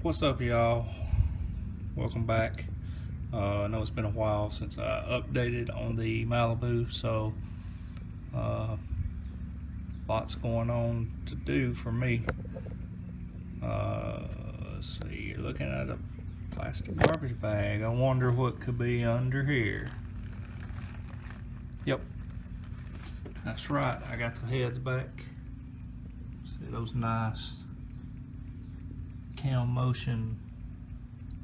What's up, y'all? Welcome back. I know it's been a while since I updated on the Malibu, so lots going on to do for me. Let's see, you're looking at a plastic garbage bag. I wonder what could be under here. Yep, that's right, I got the heads back. See those nice cam motion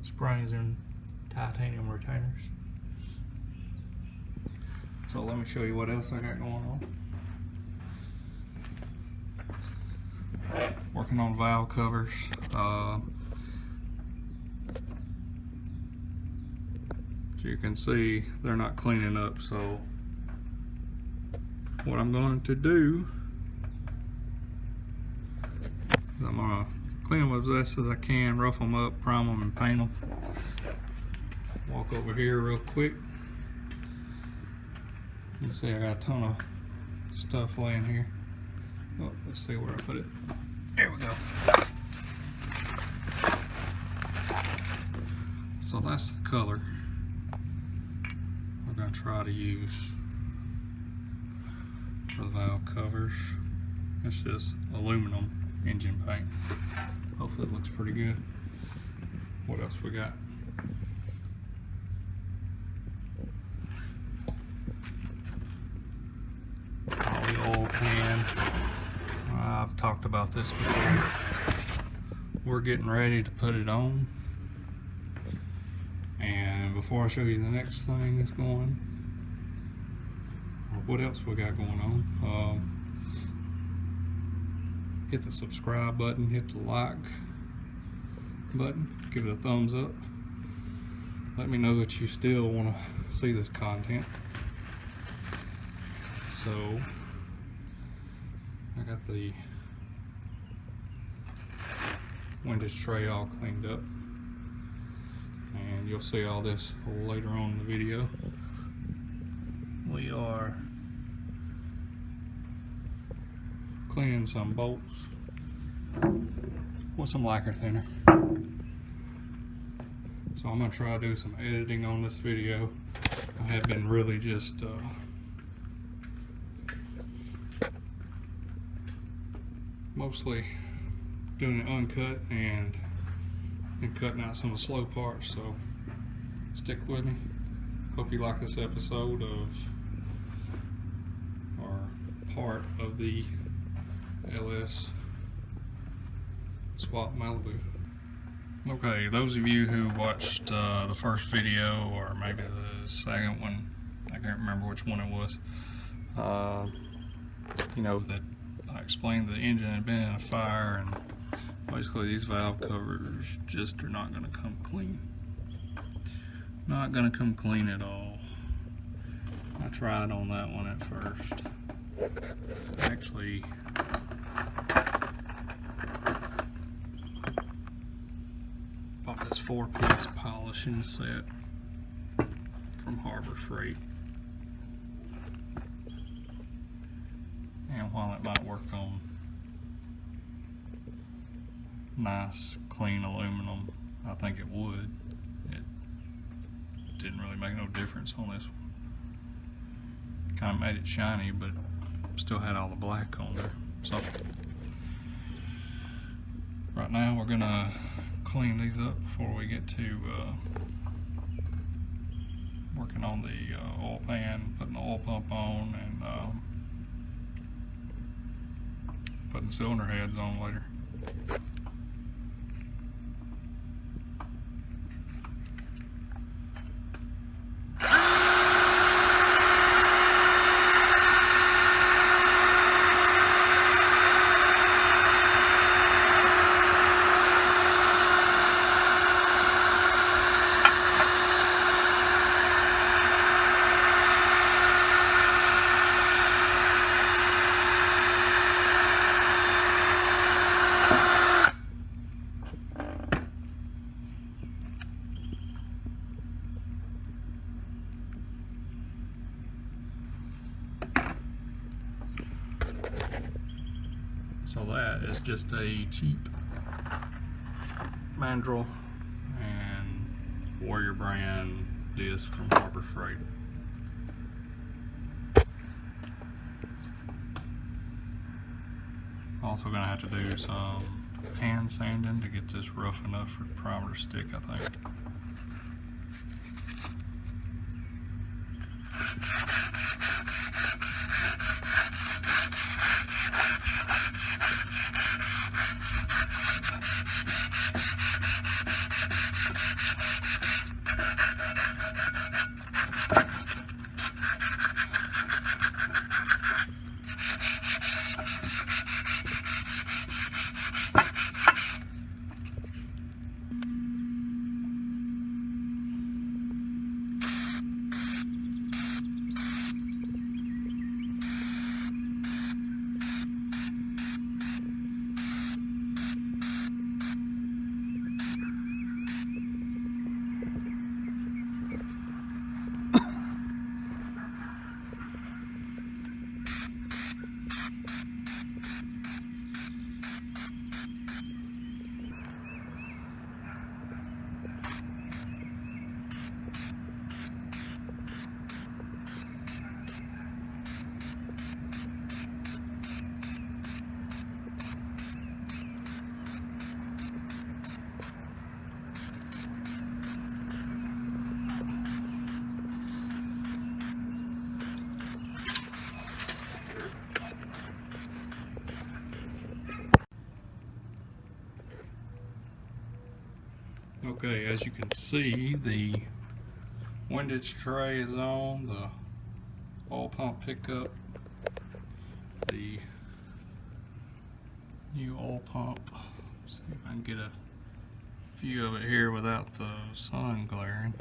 springs and titanium retainers. So let me show you what else I got going on. Working on valve covers. So you can see they're not cleaning up, so what I'm going to do is I'm going to clean them as best as I can, rough them up, prime them, and paint them. Walk over here real quick. You can see I got a ton of stuff laying here. Oh, let's see where I put it. There we go. So that's the color we're going to try to use for the valve covers. It's just aluminum engine paint. Hopefully it looks pretty good. What else we got? The oil pan. I've talked about this before. We're getting ready to put it on. And before I show you the next thing that's going, or what else we got going on, hit the subscribe button, hit the like button, give it a thumbs up. Let me know that you still want to see this content. So I got the windage tray all cleaned up, and you'll see all this later on in the video. We are cleaning some bolts with some lacquer thinner. So I'm going to try to do some editing on this video. I have been really just mostly doing it uncut and cutting out some of the slow parts, so stick with me. Hope you like this episode of, or part of the LS Swap Malibu. Okay, those of you who watched the first video, or maybe the second one, I can't remember which one it was, you know that I explained the engine had been in a fire, and basically these valve covers just are not going to come clean. Not going to come clean at all. I tried on that one at first. Actually, bought this 4-piece polishing set from Harbor Freight. And while it might work on nice, clean aluminum, I think it would. It didn't really make no difference on this one. Kind of made it shiny, but still had all the black on there. So right now we're gonna clean these up before we get to working on the oil pan, putting the oil pump on, and putting the cylinder heads on later. So that is just a cheap mandrel and Warrior brand disc from Harbor Freight. Also gonna have to do some hand sanding to get this rough enough for the primer to stick, I think. Okay, as you can see, the windage tray is on, the oil pump pickup, the new oil pump. Let's see if I can get a view of it here without the sun glaring.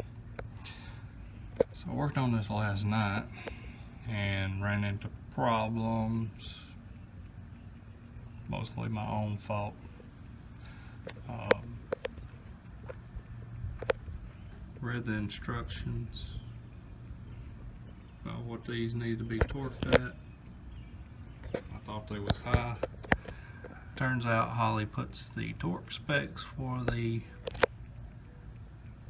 So I worked on this last night and ran into problems, mostly my own fault. Read the instructions about what these need to be torqued at. I thought they was high. Turns out Holly puts the torque specs for the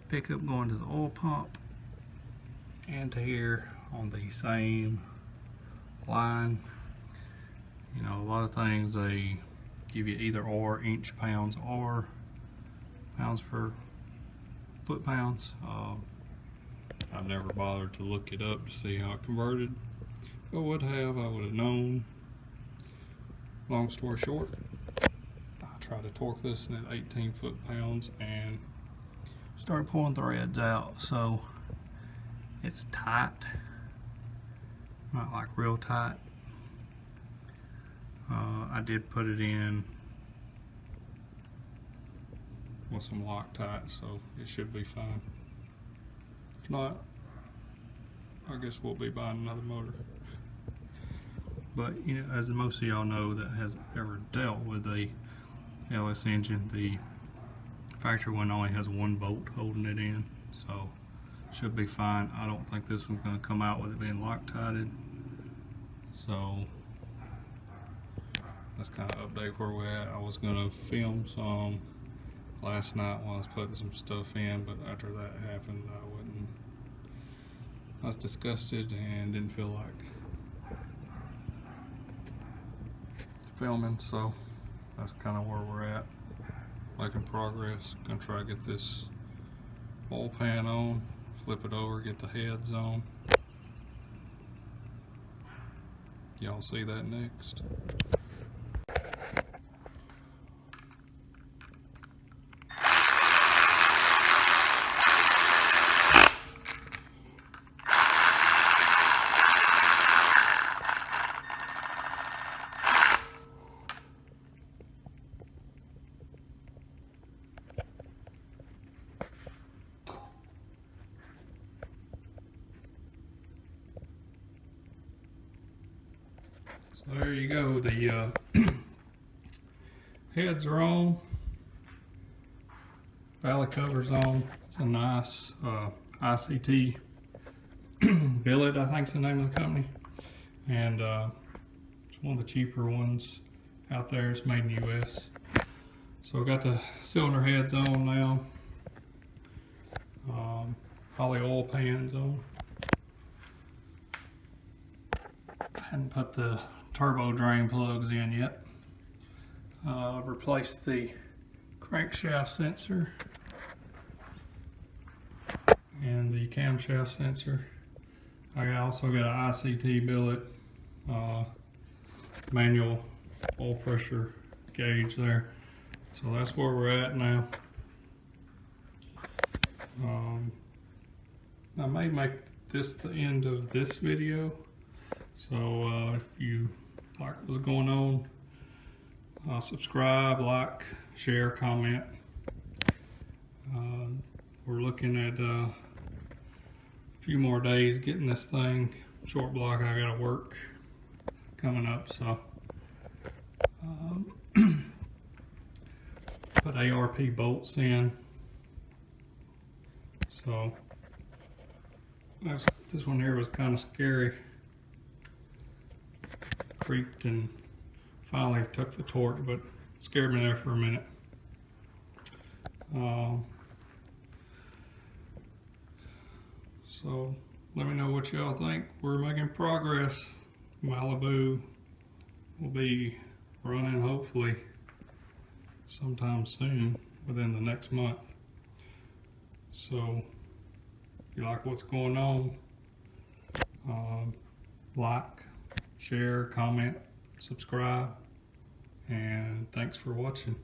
pickup going to the oil pump and to here on the same line. You know, a lot of things they give you either or, inch pounds or pounds per foot pounds. I've never bothered to look it up to see how it converted. If I would have, I would have known. Long story short, I tried to torque this at 18 foot-pounds and started pulling threads out. So it's tight, not like real tight. I did put it in with some Loctite, so it should be fine. If not, I guess we'll be buying another motor. But you know, as most of y'all know that has ever dealt with a LS engine, the factory one only has one bolt holding it in, so should be fine. I don't think this one's going to come out with it being Loctited, so that's kind of update where we're at. I was going to film some last night while I was putting some stuff in, but after that happened, I was disgusted and didn't feel like filming, so that's kind of where we're at. Making progress. Gonna try to get this oil pan on, flip it over, get the heads on. Y'all see that next. So there you go, the heads are on, valley cover's on. It's a nice ICT billet, I think is the name of the company, and it's one of the cheaper ones out there. It's made in the US. So I got the cylinder heads on now. Poly oil pans on. I hadn't put the turbo drain plugs in yet. Replaced the crankshaft sensor and the camshaft sensor. I also got an ICT billet, manual oil pressure gauge there. So that's where we're at now. I may make this the end of this video. So if you like what's going on, subscribe, like, share, comment. We're looking at a few more days getting this thing short block. I gotta work coming up, so put ARP bolts in. So this one here was kind of scary. Creaked and finally took the torque, but scared me there for a minute. So let me know what y'all think. We're making progress. Malibu will be running hopefully sometime soon, within the next month. So if you like what's going on, like, share, comment, subscribe, and thanks for watching.